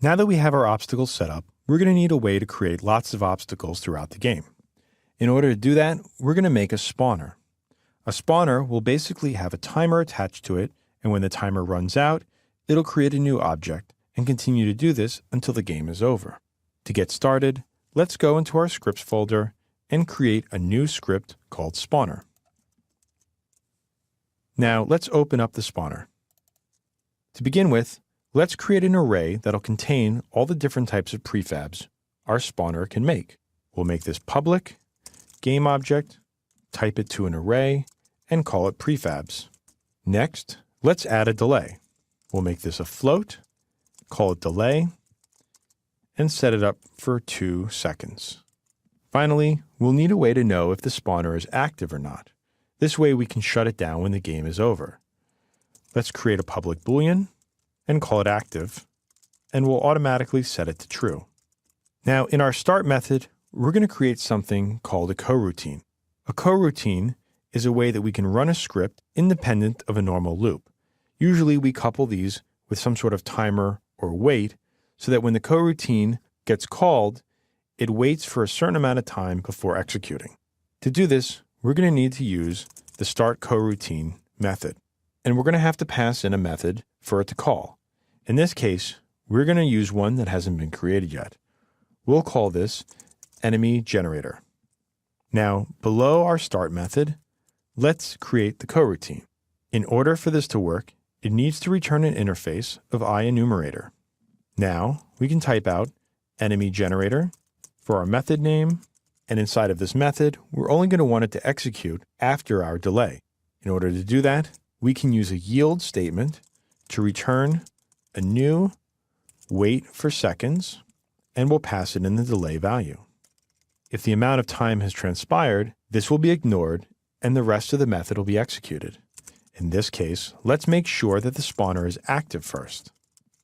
Now that we have our obstacles set up, we're going to need a way to create lots of obstacles throughout the game. In order to do that, we're going to make a spawner. A spawner will basically have a timer attached to it, and when the timer runs out, it'll create a new object and continue to do this until the game is over. To get started, let's go into our scripts folder and create a new script called spawner. Now let's open up the spawner. To begin with, let's create an array that'll contain all the different types of prefabs our spawner can make. We'll make this public, game object, type it to an array, and call it prefabs. Next, let's add a delay. We'll make this a float, call it delay, and set it up for 2 seconds. Finally, we'll need a way to know if the spawner is active or not. This way we can shut it down when the game is over. Let's create a public boolean and call it active, and we'll automatically set it to true. Now in our start method, we're going to create something called a coroutine. A coroutine is a way that we can run a script independent of a normal loop. Usually we couple these with some sort of timer or wait so that when the coroutine gets called, it waits for a certain amount of time before executing. To do this, we're going to need to use the start coroutine method, and we're going to have to pass in a method for it to call. In this case, we're going to use one that hasn't been created yet. We'll call this enemy generator. Now, below our start method, let's create the coroutine. In order for this to work, it needs to return an interface of IEnumerator. Now, we can type out enemy generator for our method name, and inside of this method, we're only going to want it to execute after our delay. In order to do that, we can use a yield statement to return a new wait for seconds, and we'll pass it in the delay value. If the amount of time has transpired, this will be ignored, and the rest of the method will be executed. In this case, let's make sure that the spawner is active first.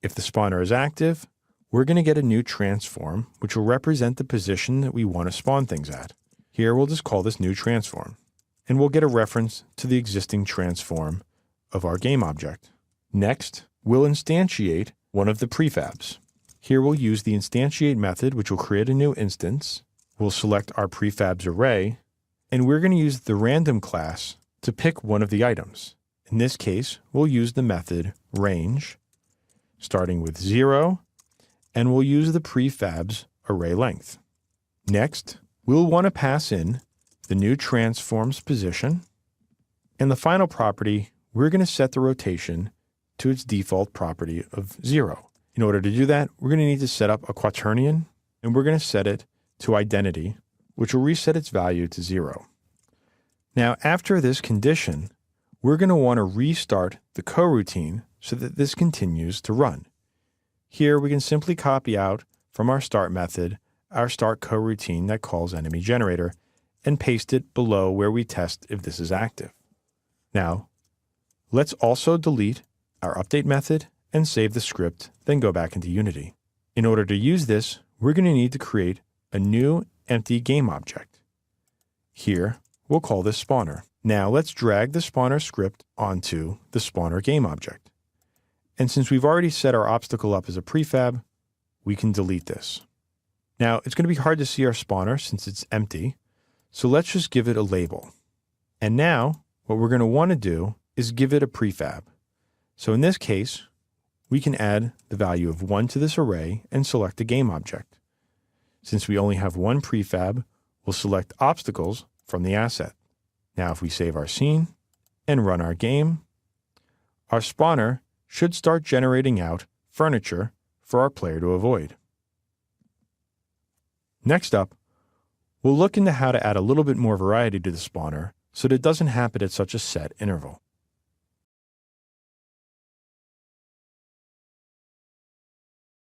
If the spawner is active, we're going to get a new transform, which will represent the position that we want to spawn things at. Here, we'll just call this new transform, and we'll get a reference to the existing transform of our game object. Next, we'll instantiate one of the prefabs. Here, we'll use the instantiate method, which will create a new instance. We'll select our prefabs array, and we're going to use the random class to pick one of the items. In this case, we'll use the method range, starting with 0, and we'll use the prefabs array length. Next, we'll want to pass in the new transform's position, and the final property, we're going to set the rotation to its default property of 0. In order to do that, we're going to need to set up a quaternion, and we're going to set it to identity, which will reset its value to 0. Now, after this condition, we're going to want to restart the coroutine so that this continues to run. Here, we can simply copy out from our start method our start coroutine that calls enemy generator and paste it below where we test if this is active. Now, let's also delete our update method and save the script, then go back into Unity. In order to use this, we're going to need to create a new empty game object. Here, we'll call this spawner. Now let's drag the spawner script onto the spawner game object. And since we've already set our obstacle up as a prefab, we can delete this. Now it's going to be hard to see our spawner since it's empty, so let's just give it a label. And now what we're going to want to do is give it a prefab. So in this case, we can add the value of 1 to this array and select a game object. Since we only have one prefab, we'll select obstacles from the asset. Now if we save our scene and run our game, our spawner should start generating out furniture for our player to avoid. Next up, we'll look into how to add a little bit more variety to the spawner so that it doesn't happen at such a set interval.